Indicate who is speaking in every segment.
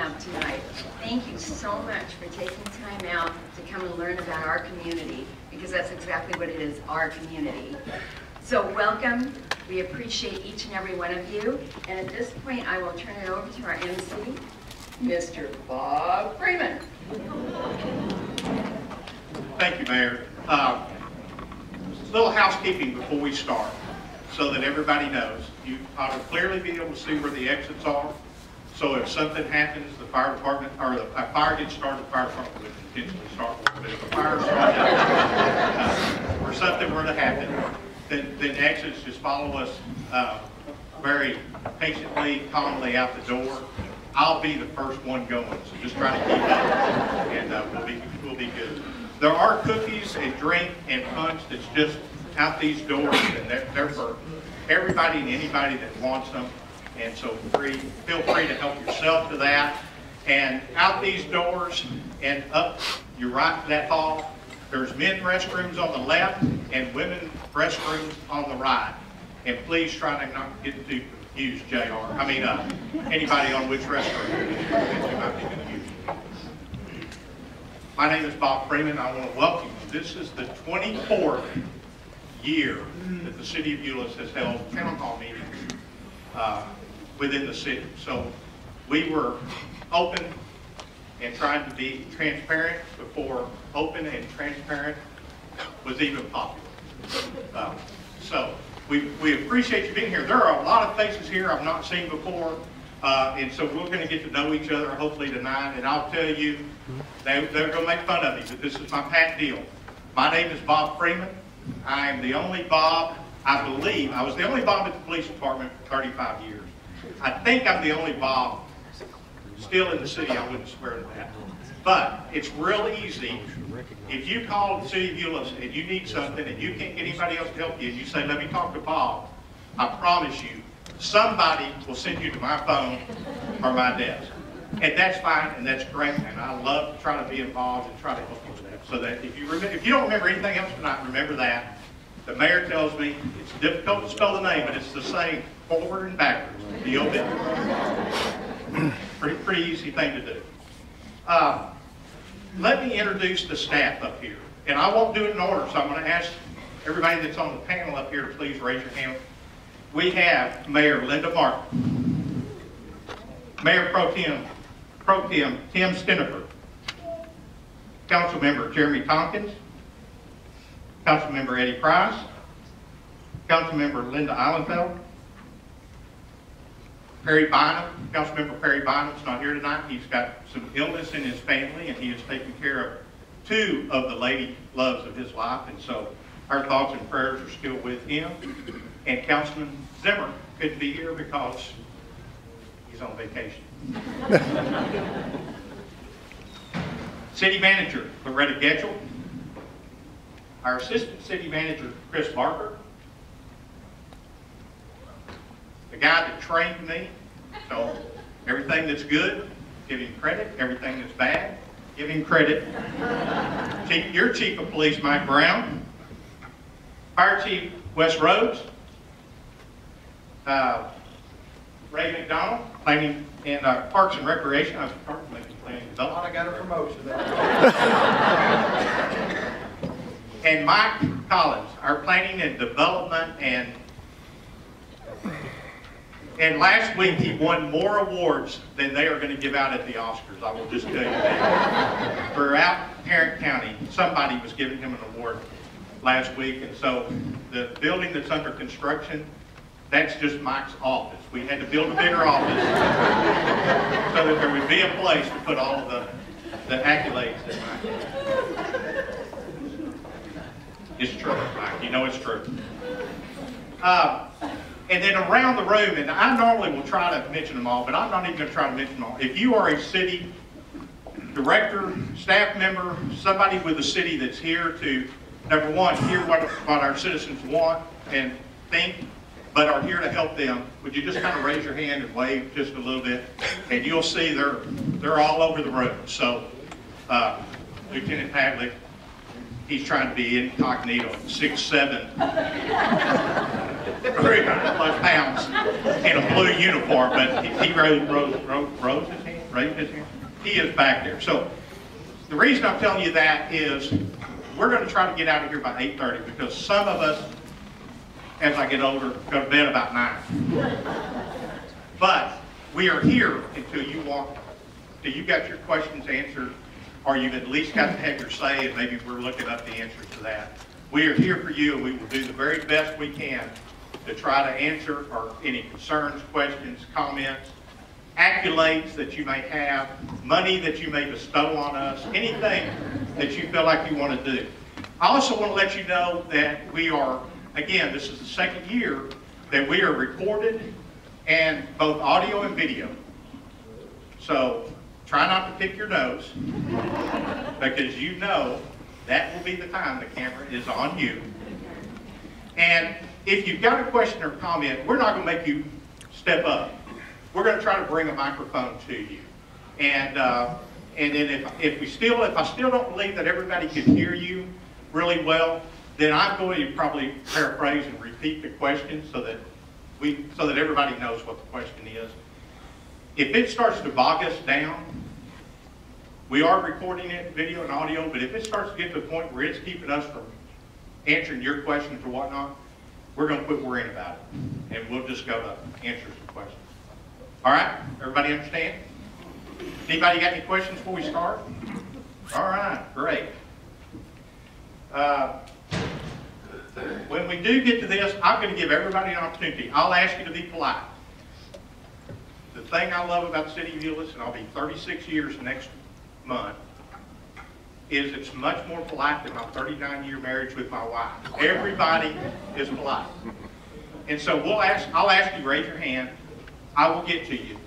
Speaker 1: have tonight. Thank you so much for taking time out to come and learn about our community, because that's exactly what it is, our community. So welcome. We appreciate each and every one of you. And at this point, I will turn it over to our MC, Mr. Bob Freeman.
Speaker 2: Thank you, Mayor. A little housekeeping before we start, so that everybody knows. You ought to clearly be able to see where the exits are. So if something happens, the fire department, or a fire gets started, the fire department would intentionally start with, but if a fire started, or something were to happen, then exits, just follow us very patiently, calmly out the door. I'll be the first one going, so just try to keep up, and we'll be good. There are cookies and drink and punch that's just out these doors, and they're for everybody and anybody that wants them. And so feel free to help yourself to that. And out these doors and up your right to that hall, there's men's restrooms on the left and women's restrooms on the right. And please try to not get too confused, anybody on which restroom you might be confused. My name is Bob Freeman. I want to welcome you. This is the 24th year that the City of Euless has held town hall meetings within the city. So we were open and trying to be transparent before open and transparent was even popular. So we appreciate you being here. There are a lot of faces here I've not seen before, and so we're going to get to know each other hopefully tonight. And I'll tell you, they're going to make fun of me, but this is my pat deal. My name is Bob Freeman. I am the only Bob, I believe, I was the only Bob at the police department for 35 years. I think I'm the only Bob still in the city. I wouldn't swear to that. But it's real easy. If you call the City of Euless and you need something and you can't get anybody else to help you, and you say, let me talk to Bob, I promise you, somebody will send you to my phone or my desk. And that's fine, and that's great, and I love to try to be involved and try to help you with that. So that if you don't remember anything else tonight, remember that. The mayor tells me it's difficult to spell the name, but it's the same forward and backwards. D-O-B. Pretty easy thing to do. Let me introduce the staff up here. And I won't do it in order, so I'm going to ask everybody that's on the panel up here to please raise your hand. We have Mayor Linda Martin, Mayor Pro Tem Tim Stenifer, Councilmember Jeremy Tompkins, Councilmember Eddie Price, Councilmember Linda Eilenfeld, Perry Bynum. Councilmember Perry Bynum's not here tonight. He's got some illness in his family, and he is taking care of two of the lady loves of his life, and so our thoughts and prayers are still with him. And Councilman Zimmer couldn't be here because he's on vacation. City Manager Loretta Getchell, our Assistant City Manager Chris Barker, the guy that trained me, so everything that's good, give him credit, everything that's bad, give him credit. Your Chief of Police Mike Brown, Fire Chief Wes Rhodes, Ray McDonald, Planning and Parks and Recreation. I was planning and development. I got a promotion. And Mike Collins, our Planning and Development, and last week he won more awards than they are going to give out at the Oscars. I will just tell you that. Throughout Tarrant County, somebody was giving him an award last week, and so the building that's under construction, that's just Mike's office. We had to build a bigger office so that there would be a place to put all of the accolades that Mike had. It's true, Mike. You know it's true. And then around the room, and I normally will try to mention them all, but I'm not even going to try to mention them all. If you are a city director, staff member, somebody with the city that's here to, number one, hear what our citizens want and think, but are here to help them, would you just kind of raise your hand and wave just a little bit? And you'll see they're all over the room. So Lieutenant Hadley, he's trying to be incognito, 6'7", 300+ pounds in a blue uniform, but he rose his hand. raising his hand? He is back there. So the reason I'm telling you that is we're going to try to get out of here by 8:30 because some of us, as I get older, go to bed about 9. But we are here until you walk, till you got your questions answered, or you've at least got to have your say, and maybe we're looking up the answers to that. We are here for you, and we will do the very best we can to try to answer or any concerns, questions, comments, accolades that you may have, money that you may bestow on us, anything that you feel like you want to do. I also want to let you know that we are, again, this is the second year that we are recorded and both audio and video. So try not to pick your nose because you know that will be the time the camera is on you. And if you've got a question or comment, we're not going to make you step up. We're going to try to bring a microphone to you. And then if I still don't believe that everybody can hear you really well, then I'm going to probably paraphrase and repeat the question so that everybody knows what the question is. If it starts to bog us down, we are recording it, video and audio, but if it starts to get to the point where it's keeping us from answering your questions or whatnot, we're going to quit worrying about it, and we'll just go to answer some questions. All right? Everybody understand? Anybody got any questions before we start? All right, great. When we do get to this, I'm going to give everybody an opportunity. I'll ask you to be polite. The thing I love about the city of Euless, and I'll be 36 years next month, is it's much more polite than my 39-year marriage with my wife. Everybody is polite. And so I'll ask you to raise your hand. I will get to you.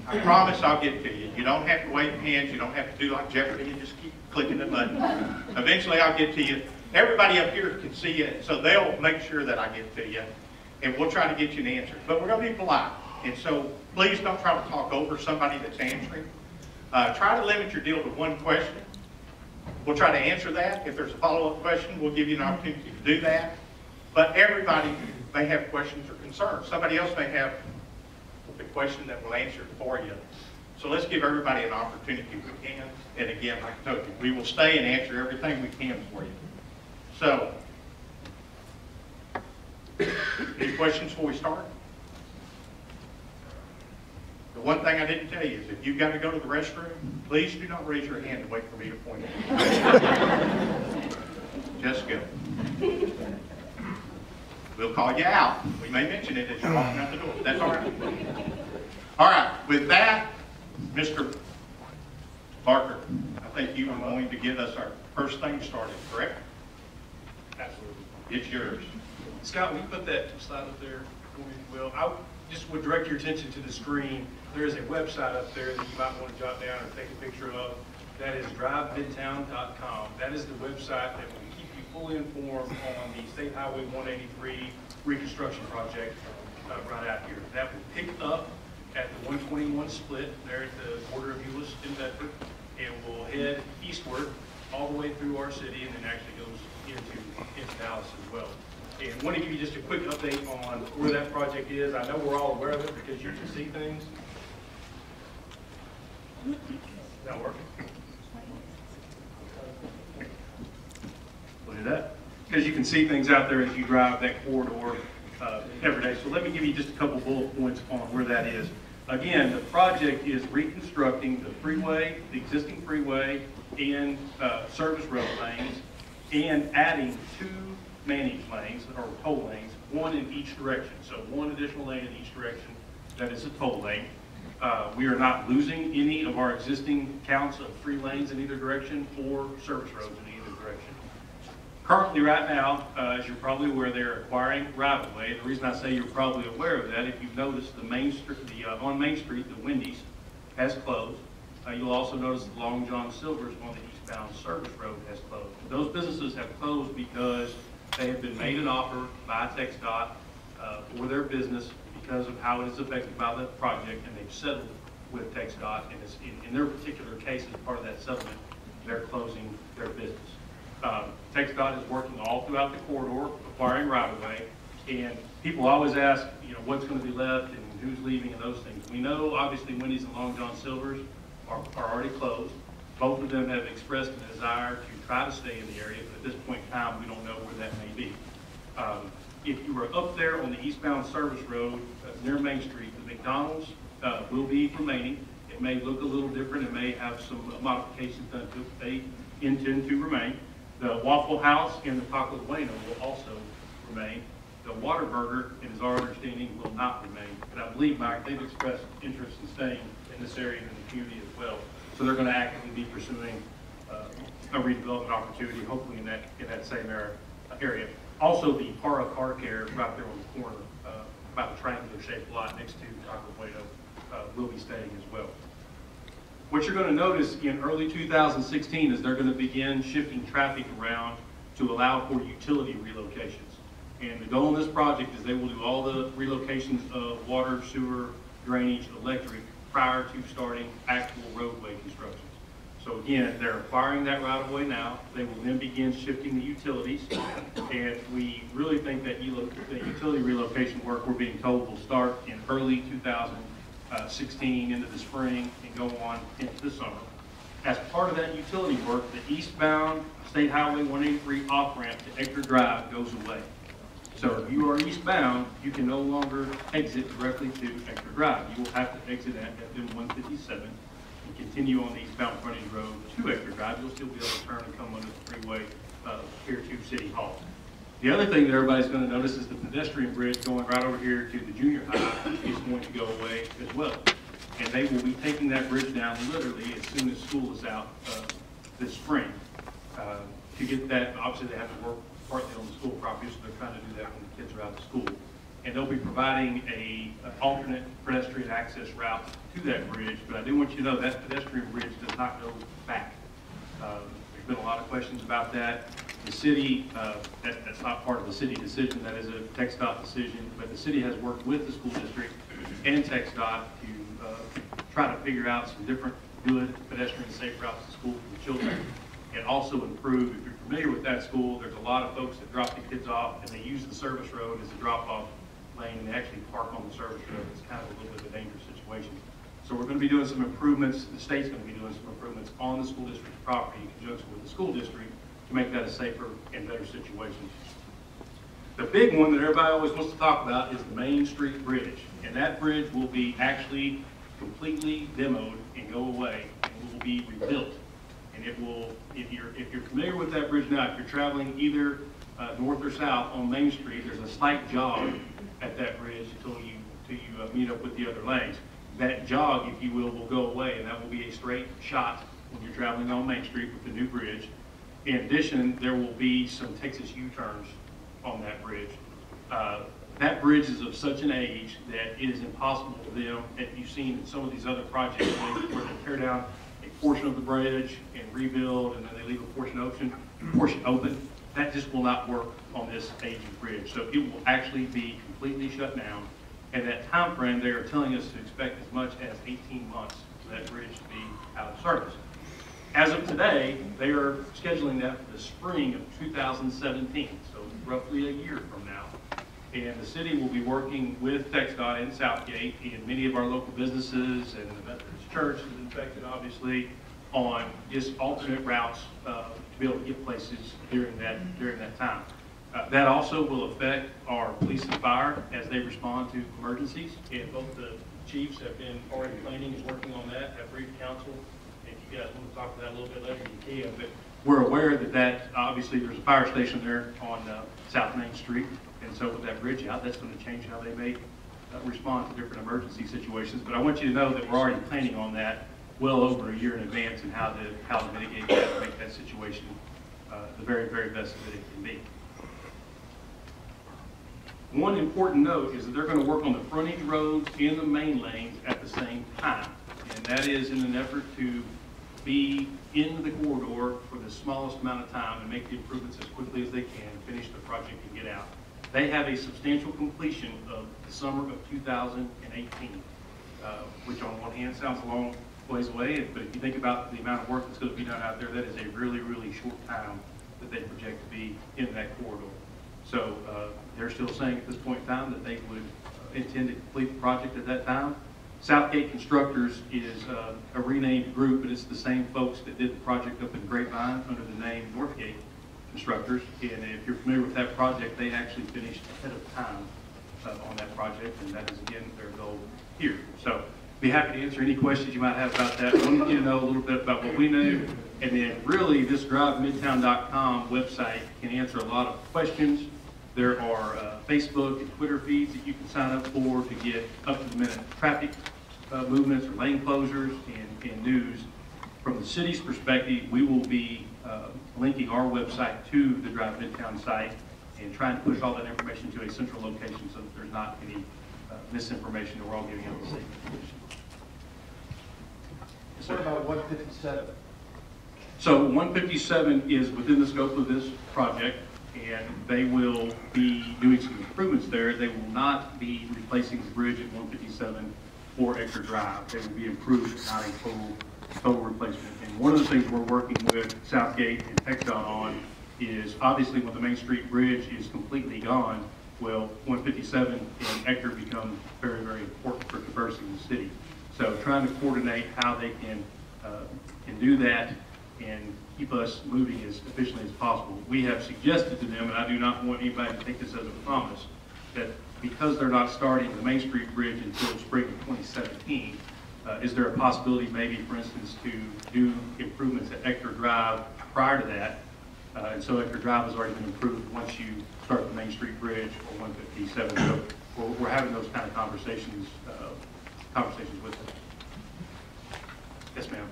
Speaker 2: I promise I'll get to you. You don't have to wave hands. You don't have to do like Jeopardy and just keep clicking the button. Eventually I'll get to you. Everybody up here can see you, so they'll make sure that I get to you. And we'll try to get you an answer. But we're going to be polite. And so please don't try to talk over somebody that's answering. Try to limit your deal to one question. We'll try to answer that. If there's a follow-up question, we'll give you an opportunity to do that. But everybody may have questions or concerns. Somebody else may have the question that will answer it for you. So let's give everybody an opportunity if we can. And again, like I told you, we will stay and answer everything we can for you. So, any questions before we start? The one thing I didn't tell you is if you've got to go to the restroom, please do not raise your hand and wait for me to point it. Just go. We'll call you out. We may mention it as you're walking out the door. That's all right. All right. With that, Mr. Barker, I think you are going to get us our first thing started, correct?
Speaker 3: Absolutely.
Speaker 2: It's yours.
Speaker 3: Scott, will you put that slide up there for me? Well, I just would direct your attention to the screen. There is a website up there that you might want to jot down or take a picture of. That is drivemidtown.com. That is the website that will keep you fully informed on the State Highway 183 reconstruction project right out here. That will pick up at the 121 split there at the border of Euless and Bedford, and will head eastward all the way through our city, and then actually goes into Dallas as well. And I want to give you just a quick update on where that project is. I know we're all aware of it because you can see things. Is that working? Look at that. Because you can see things out there as you drive that corridor every day. So let me give you just a couple bullet points on where that is. Again, the project is reconstructing the freeway, the existing freeway, and service road lanes, and adding 2 managed lanes, or toll lanes, 1 in each direction. So 1 additional lane in each direction, that is a toll lane. We are not losing any of our existing counts of 3 lanes in either direction or service roads in either direction. Currently, right now, as you're probably aware, they're acquiring right-of-way. The reason I say you're probably aware of that, if you've noticed on Main Street, the Wendy's has closed. You'll also notice the Long John Silver's on the eastbound service road has closed. Those businesses have closed because they have been made an offer by TxDOT for their business because of how it is affected by the project, and they've settled with TxDOT, and in their particular case, as part of that settlement, they're closing their business. TxDOT is working all throughout the corridor, acquiring right-of-way, and people always ask, what's going to be left and who's leaving and those things. We know, obviously, Wendy's and Long John Silver's are already closed. Both of them have expressed a desire to try to stay in the area, but at this point in time, we don't know where that may be. If you were up there on the eastbound service road near Main Street, the McDonald's will be remaining. It may look a little different. It may have some modifications done to it. They intend to remain. The Waffle House and the Taco Bueno will also remain. The Whataburger, it is our understanding, will not remain. But I believe, Mike, they've expressed interest in staying in this area and in the community as well. So they're going to actively be pursuing a redevelopment opportunity, hopefully in that same area. Also, the Para Car Care right there on the corner, about the triangular shaped lot next to Taco Bueno, will be staying as well. What you're going to notice in early 2016 is they're going to begin shifting traffic around to allow for utility relocations. And the goal of this project is they will do all the relocations of water, sewer, drainage, electric prior to starting actual roadway constructions. So again, they're acquiring that right of way now. They will then begin shifting the utilities. And we really think that the utility relocation work, we're being told, will start in early 2016 into the spring and go on into the summer. As part of that utility work, the eastbound State Highway 183 off-ramp to Ector Drive goes away. So if you are eastbound, you can no longer exit directly to Ector Drive. You will have to exit at FM-157 and continue on the eastbound frontage road to Ector Drive. You'll still be able to turn and come under the freeway here to City Hall. The other thing that everybody's going to notice is the pedestrian bridge going right over here to the junior high is going to go away as well. And they will be taking that bridge down literally as soon as school is out this spring. To get that, obviously they have to work partly on the school property, so they're trying to do that when the kids are out of school. And they'll be providing an alternate pedestrian access route to that bridge, but I do want you to know that pedestrian bridge does not go back. There's been a lot of questions about that. The city, that's not part of the city decision, that is a TxDOT decision, but the city has worked with the school district and TxDOT to try to figure out some different good pedestrian safe routes to school for the children, and also improve, if you're familiar with that school, there's a lot of folks that drop the kids off and they use the service road as a drop-off lane and they actually park on the service road. It's kind of a little bit of a dangerous situation. So we're going to be doing some improvements, the state's going to be doing some improvements on the school district's property in conjunction with the school district to make that a safer and better situation. The big one that everybody always wants to talk about is the Main Street Bridge. And that bridge will be actually completely demoed and go away and will be rebuilt. And it will, if you're familiar with that bridge now, if you're traveling either north or south on Main Street, there's a slight jog at that bridge until you meet up with the other lanes. That jog, if you will go away, and that will be a straight shot when you're traveling on Main Street with the new bridge. In addition, there will be some Texas U-turns on that bridge. That bridge is of such an age that it is impossible for them, as you've seen in some of these other projects, where they tear down a portion of the bridge and rebuild, and then they leave a portion open. That just will not work on this aging bridge. So it will actually be completely shut down. And that time frame, they are telling us to expect as much as 18 months for that bridge to be out of service. As of today, they are scheduling that for the spring of 2017, so roughly a year from now. And the city will be working with TxDOT and Southgate and many of our local businesses and the Methodist Church is affected, obviously, on just alternate routes to be able to get places during that time. That also will affect our police and fire as they respond to emergencies. And both the chiefs have been already planning and working on that, have briefed council. If you guys want to talk about that a little bit later, you can. But we're aware that obviously there's a fire station there on South Main Street. And so with that bridge out, that's going to change how they may respond to different emergency situations. But I want you to know that we're already planning on that well over a year in advance and how to mitigate that and make that situation the very, very best that it can be. One important note is that they're going to work on the frontage roads and the main lanes at the same time. And that is in an effort to be in the corridor for the smallest amount of time and make the improvements as quickly as they can, finish the project and get out. They have a substantial completion of the summer of 2018, which on one hand sounds a long ways away, but if you think about the amount of work that's going to be done out there, that is a really, really short time that they project to be in that corridor. So they're still saying at this point in time that they would intend to complete the project at that time. Southgate Constructors is a renamed group, but it's the same folks that did the project up in Grapevine under the name Northgate Constructors. And if you're familiar with that project, they actually finished ahead of time on that project, and that is again their goal here. So be happy to answer any questions you might have about that. I wanted you to know a little bit about what we knew, and then really this drivemidtown.com website can answer a lot of questions. There are Facebook and Twitter feeds that you can sign up for to get up-to-the-minute traffic movements or lane closures and news. From the city's perspective, we will be linking our website to the Drive Midtown site and trying to push all that information to a central location so that there's not any misinformation that we're all giving out the same information.
Speaker 4: What about 157?
Speaker 3: So 157 is within the scope of this project, and they will be doing some improvements there. They will not be replacing the bridge at 157 or Edgar Drive. They will be improved, not a total replacement. And one of the things we're working with Southgate and TxDOT on is obviously when the Main Street Bridge is completely gone, well, 157 and Edgar become very, very important for traversing the city. So trying to coordinate how they can do that and keep us moving as efficiently as possible. We have suggested to them, and I do not want anybody to take this as a promise, that because they're not starting the Main Street Bridge until spring of 2017, is there a possibility maybe, for instance, to do improvements at Edgar Drive prior to that? And so Edgar Drive has already been improved once you start the Main Street Bridge or 157. So we're having those kind of conversations with them. Yes, ma'am.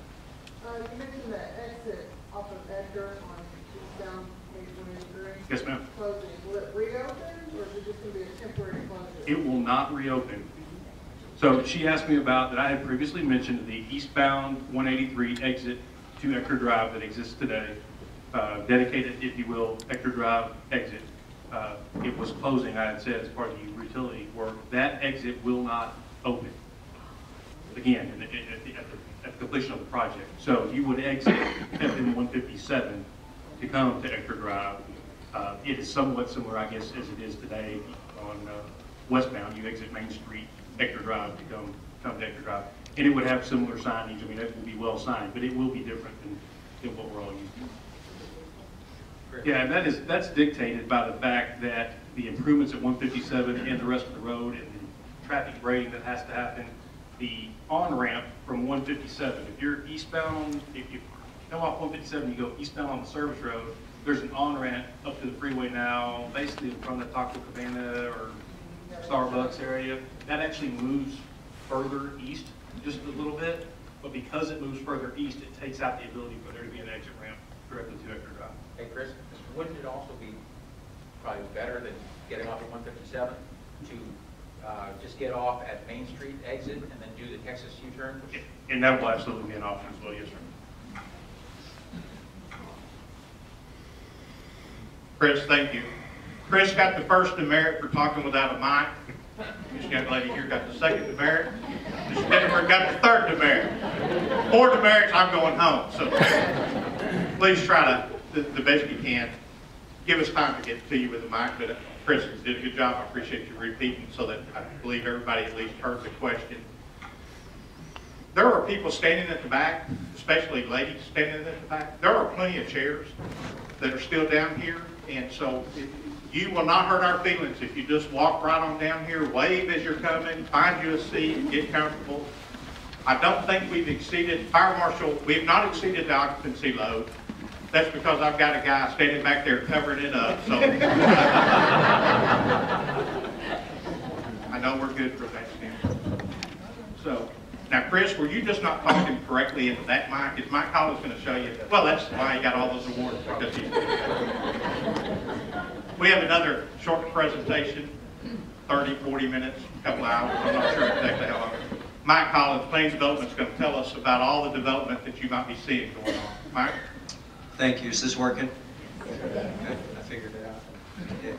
Speaker 5: You mentioned the exit off of Edgar on eastbound 823.
Speaker 3: Yes, ma'am.
Speaker 5: Closing. Will it reopen, or is it just going to be a temporary closure?
Speaker 3: It will not reopen. So she asked me about that I had previously mentioned the eastbound 183 exit to Edgar Drive that exists today, dedicated, if you will, Edgar Drive exit. It was closing, I had said, as part of the utility work. That exit will not open. Again, at the completion of the project. So you would exit FM 157 to come to Edgar Drive. It is somewhat similar, I guess, as it is today on westbound. You exit Main Street, Edgar Drive to come to Edgar Drive. And it would have similar signage. I mean, it will be well signed, but it will be different than what we're all used to. Yeah, and that's dictated by the fact that the improvements at 157 and the rest of the road and the traffic grading that has to happen, the on-ramp from 157. If you're eastbound, if you come off 157, you go eastbound on the service road, there's an on-ramp up to the freeway now, basically from the Taco Cabana or Starbucks area. That actually moves further east just a little bit, but because it moves further east, it takes out the ability for there to be an exit ramp directly to Edgar Drive.
Speaker 6: Hey, Chris, wouldn't it also be probably better than getting off at 157 to just get off at Main Street exit and then do the Texas U-turn?
Speaker 3: And that will absolutely be an option as well, yes, sir.
Speaker 2: Chris, thank you. Chris got the first demerit for talking without a mic. This young lady here got the second demerit. This Jennifer got the third demerit. 4 demerits, I'm going home. So please try to, the best you can, give us time to get to you with the mic. But Chris did a good job. I appreciate you repeating so that I believe everybody at least heard the question. There are people standing at the back, especially ladies standing at the back. There are plenty of chairs that are still down here, and so you will not hurt our feelings if you just walk right on down here, wave as you're coming, find you a seat, get comfortable. I don't think we've exceeded, Fire Marshal, we have not exceeded the occupancy load. That's because I've got a guy standing back there covering it up, so. I know we're good for that standard. So, now Chris, were you just not talking correctly into that mic? Is Mike Collins going to show you? Well, that's why he got all those awards. Because we have another short presentation, 30, 40 minutes, a couple hours, I'm not sure exactly how long. Mike Collins, Plains Development, is going to tell us about all the development that you might be seeing going on. Mike?
Speaker 7: Thank you. Is this working? Good. I figured it out. Yeah.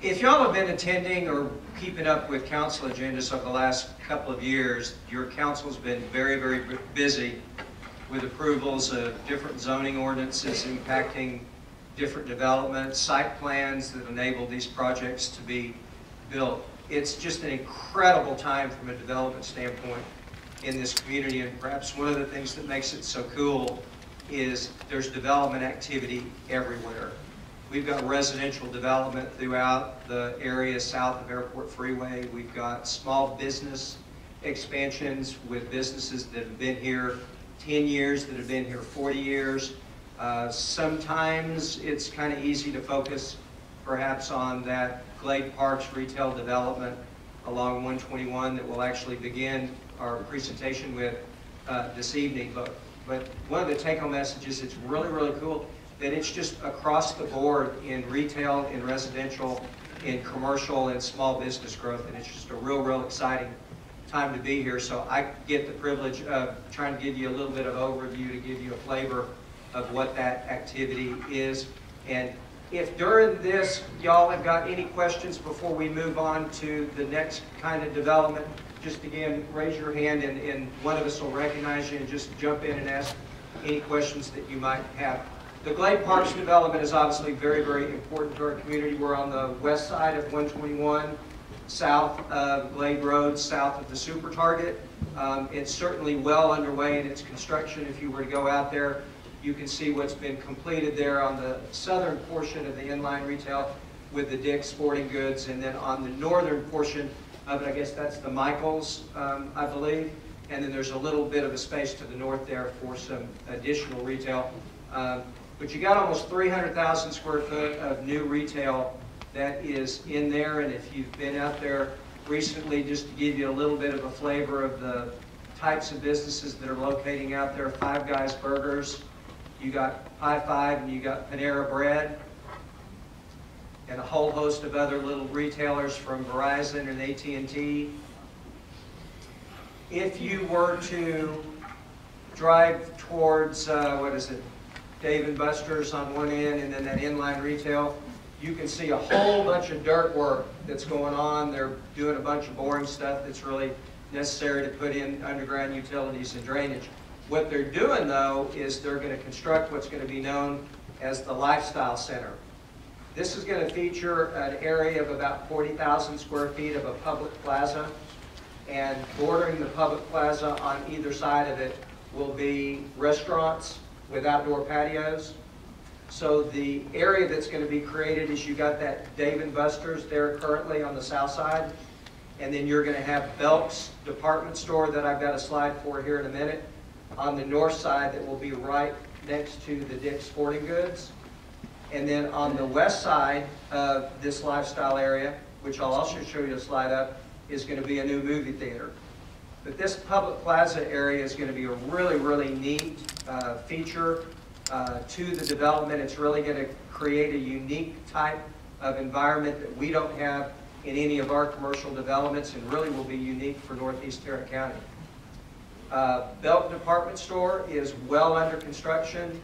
Speaker 7: If y'all have been attending or keeping up with council agendas over the last couple of years, your council's been very, very busy with approvals of different zoning ordinances impacting different developments, site plans that enable these projects to be built. it's just an incredible time from a development standpoint in this community, and perhaps one of the things that makes it so cool is there's development activity everywhere. We've got residential development throughout the area south of Airport Freeway. We've got small business expansions with businesses that have been here 10 years, that have been here 40 years. Sometimes it's kind of easy to focus perhaps on that Glade Parks retail development along 121 that we'll actually begin our presentation with this evening. But one of the take-home messages, it's really, really cool that it's just across the board in retail, in residential, in commercial, and small business growth, and it's just a real, real exciting time to be here. So I get the privilege of trying to give you a little bit of overview to give you a flavor of what that activity is. And if during this y'all have got any questions before we move on to the next kind of development, just again raise your hand and one of us will recognize you and just jump in and ask any questions that you might have. The Glade Parks development is obviously very, very important to our community. We're on the west side of 121, south of Glade Road, south of the Super Target. It's certainly well underway in its construction. If you were to go out there, you can see what's been completed there on the southern portion of the inline retail with the Dick's Sporting Goods, and then on the northern portion of it, I guess that's the Michaels, I believe, and then there's a little bit of a space to the north there for some additional retail. But you got almost 300,000 square foot of new retail that is in there, and if you've been out there recently, just to give you a little bit of a flavor of the types of businesses that are locating out there, Five Guys Burgers, you got High Five, and you got Panera Bread, and a whole host of other little retailers from Verizon and AT&T. If you were to drive towards, Dave & Buster's on one end and then that inline retail, you can see a whole bunch of dirt work that's going on. They're doing a bunch of boring stuff that's really necessary to put in underground utilities and drainage. What they're doing, though, is they're going to construct what's going to be known as the Lifestyle Center. This is going to feature an area of about 40,000 square feet of a public plaza, and bordering the public plaza on either side of it will be restaurants with outdoor patios. So the area that's going to be created is you got that Dave & Buster's there currently on the south side, and then you're going to have Belk's department store that I've got a slide for here in a minute on the north side that will be right next to the Dick's Sporting Goods. And then on the west side of this lifestyle area, which I'll also show you a slide up, is going to be a new movie theater. But this public plaza area is going to be a really, really neat feature to the development. It's really going to create a unique type of environment that we don't have in any of our commercial developments, and really will be unique for Northeast Tarrant County. Belk Department Store is well under construction.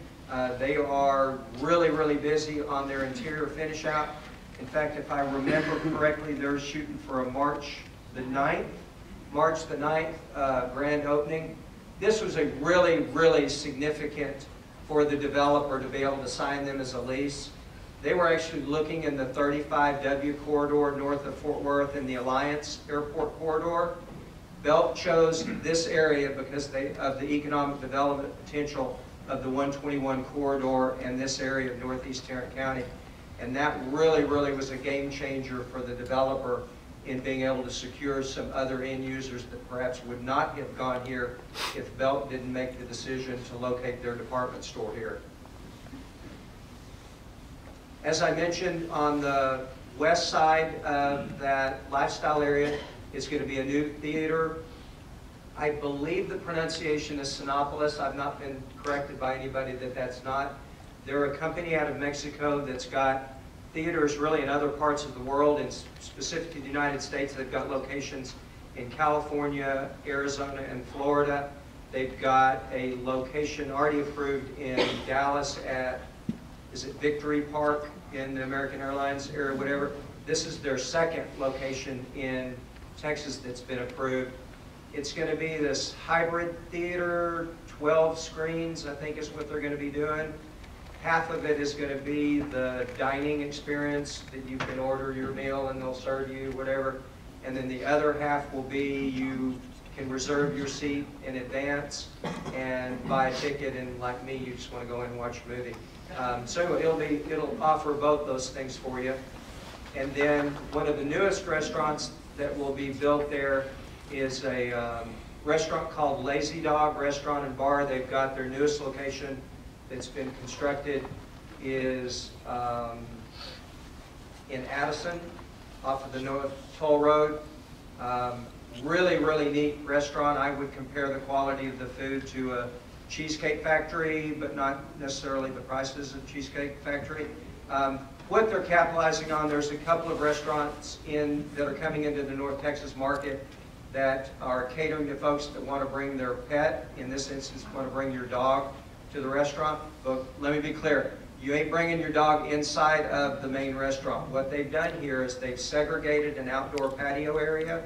Speaker 7: They are really, really busy on their interior finish out. In fact, if I remember correctly, they're shooting for a March the 9th grand opening. This was a really, really significant for the developer to be able to sign them as a lease. They were actually looking in the 35W corridor north of Fort Worth in the Alliance Airport corridor. Belk chose this area because of the economic development potential of the 121 corridor and this area of Northeast Tarrant County. And that really, really was a game changer for the developer in being able to secure some other end users that perhaps would not have gone here if Belk didn't make the decision to locate their department store here. As I mentioned, on the west side of that lifestyle area is going to be a new theater. I believe the pronunciation is Sinopolis. I've not been corrected by anybody that that's not. They're a company out of Mexico that's got theaters really in other parts of the world, and specifically the United States. They've got locations in California, Arizona, and Florida. They've got a location already approved in Dallas at, is it Victory Park in the American Airlines area, whatever. This is their second location in Texas that's been approved. It's going to be this hybrid theater, 12 screens, I think is what they're going to be doing. Half of it is going to be the dining experience that you can order your meal and they'll serve you, whatever. and then the other half will be you can reserve your seat in advance and buy a ticket, and like me, you just want to go in and watch a movie. So it'll offer both those things for you. And then one of the newest restaurants that will be built there is a restaurant called Lazy Dog Restaurant and Bar. They've got their newest location that's been constructed is in Addison, off of the North Toll Road. Really, really neat restaurant. I would compare the quality of the food to a Cheesecake Factory, but not necessarily the prices of Cheesecake Factory. What they're capitalizing on, there's a couple of restaurants that are coming into the North Texas market that are catering to folks that want to bring their pet, in this instance, want to bring your dog to the restaurant. But let me be clear, you ain't bringing your dog inside of the main restaurant. What they've done here is they've segregated an outdoor patio area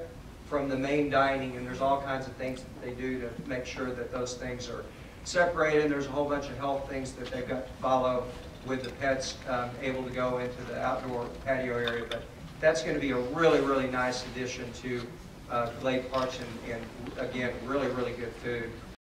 Speaker 7: from the main dining, and there's all kinds of things that they do to make sure that those things are separated, and there's a whole bunch of health things that they've got to follow with the pets able to go into the outdoor patio area. But that's going to be a really, really nice addition to Glade Parks, and again, really, really good food.